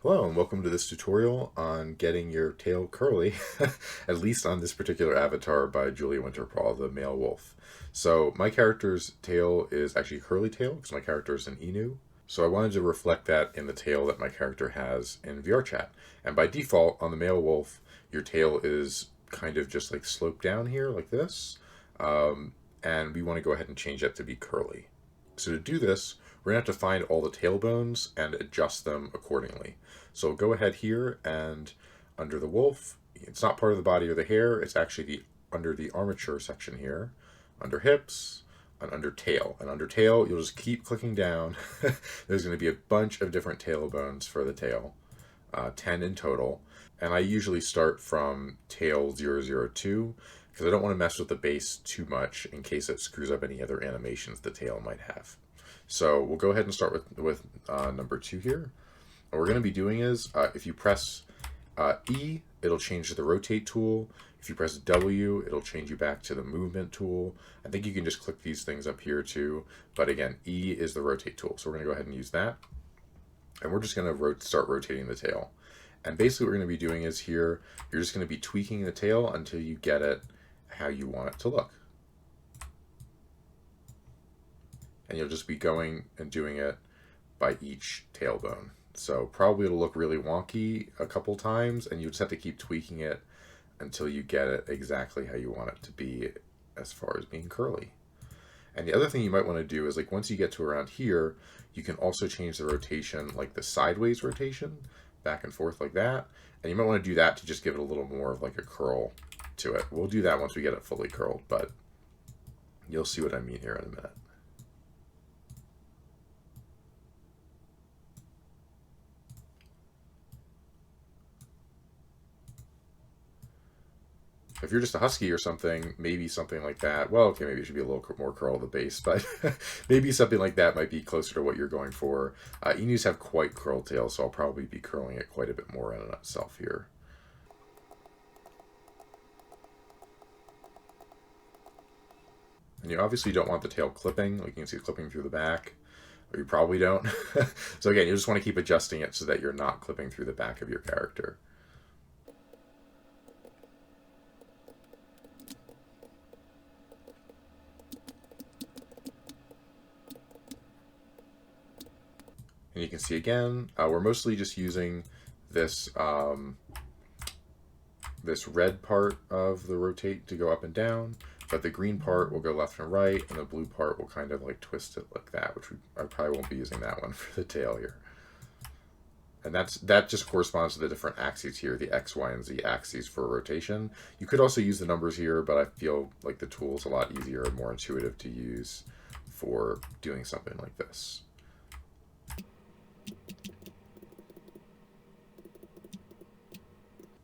Hello and welcome to this tutorial on getting your tail curly, at least on this particular avatar by Julia Winterpaw, the male wolf. So my character's tail is actually a curly tail because my character is an Inu. So I wanted to reflect that in the tail that my character has in VRChat. And by default, on the male wolf, your tail is kind of just like sloped down here like this. And we want to go ahead and change that to be curly. So to do this, we're going to have to find all the tail bones and adjust them accordingly. So go ahead here and under the wolf, it's not part of the body or the hair, it's actually under the armature section here, under hips, and under tail. And under tail, you'll just keep clicking down. There's going to be a bunch of different tail bones for the tail, 10 in total. And I usually start from tail 002 because I don't want to mess with the base too much in case it screws up any other animations the tail might have. So we'll go ahead and start with number 2 here. What we're going to be doing is if you press E, it'll change to the rotate tool. If you press W, it'll change you back to the movement tool. I think you can just click these things up here too. But again, E is the rotate tool. So we're going to go ahead and use that. And we're just going to start rotating the tail. And basically what we're going to be doing is here, you're just going to be tweaking the tail until you get it how you want it to look. And you'll just be going and doing it by each tailbone. So probably it'll look really wonky a couple times, and you just have to keep tweaking it until you get it exactly how you want it to be as far as being curly. And the other thing you might want to do is, like, once you get to around here, you can also change the rotation, like the sideways rotation, back and forth like that. And you might want to do that to just give it a little more of like a curl to it. We'll do that once we get it fully curled, but you'll see what I mean here in a minute. If you're just a husky or something, maybe something like that. Well, okay, maybe it should be a little more curl at the base, but maybe something like that might be closer to what you're going for. Inus have quite curled tails, so I'll probably be curling it quite a bit more in and of itself here. And you obviously don't want the tail clipping, like you can see it clipping through the back, or you probably don't. So again, you just want to keep adjusting it so that you're not clipping through the back of your character. And you can see again, we're mostly just using this this red part of the rotate to go up and down, but the green part will go left and right, and the blue part will kind of like twist it like that, which I probably won't be using that one for the tail here. And that just corresponds to the different axes here, the X, Y, and Z axes for rotation. You could also use the numbers here, but I feel like the tool is a lot easier and more intuitive to use for doing something like this.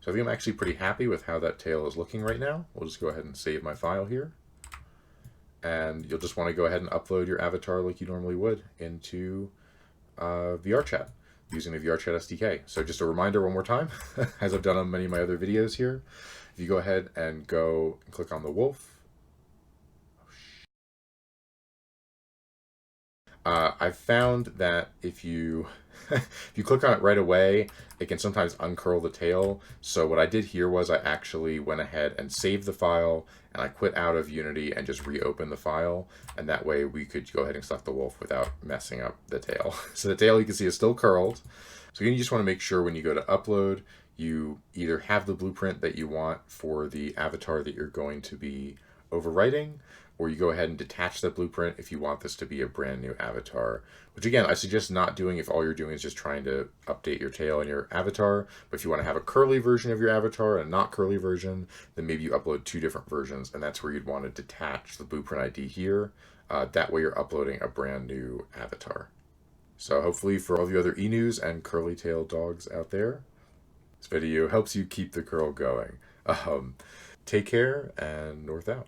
So I think I'm actually pretty happy with how that tail is looking right now. We'll just go ahead and save my file here. And you'll just want to go ahead and upload your avatar like you normally would into VRChat using the VRChat SDK. So just a reminder one more time, as I've done on many of my other videos here, if you go ahead and go and click on the wolf, I've found that if you if you click on it right away, it can sometimes uncurl the tail. So what I did here was I actually went ahead and saved the file, and I quit out of Unity and just reopened the file, and that way we could go ahead and select the wolf without messing up the tail. So the tail, you can see, is still curled. So you just want to make sure when you go to upload, you either have the blueprint that you want for the avatar that you're going to be overwriting, or you go ahead and detach that blueprint if you want this to be a brand new avatar. Which again, I suggest not doing if all you're doing is just trying to update your tail and your avatar. But if you want to have a curly version of your avatar and a not curly version, then maybe you upload 2 different versions, and that's where you'd want to detach the blueprint ID here. That way you're uploading a brand new avatar. So hopefully for all the other Inus and curly tailed dogs out there, this video helps you keep the curl going. Take care, and North out.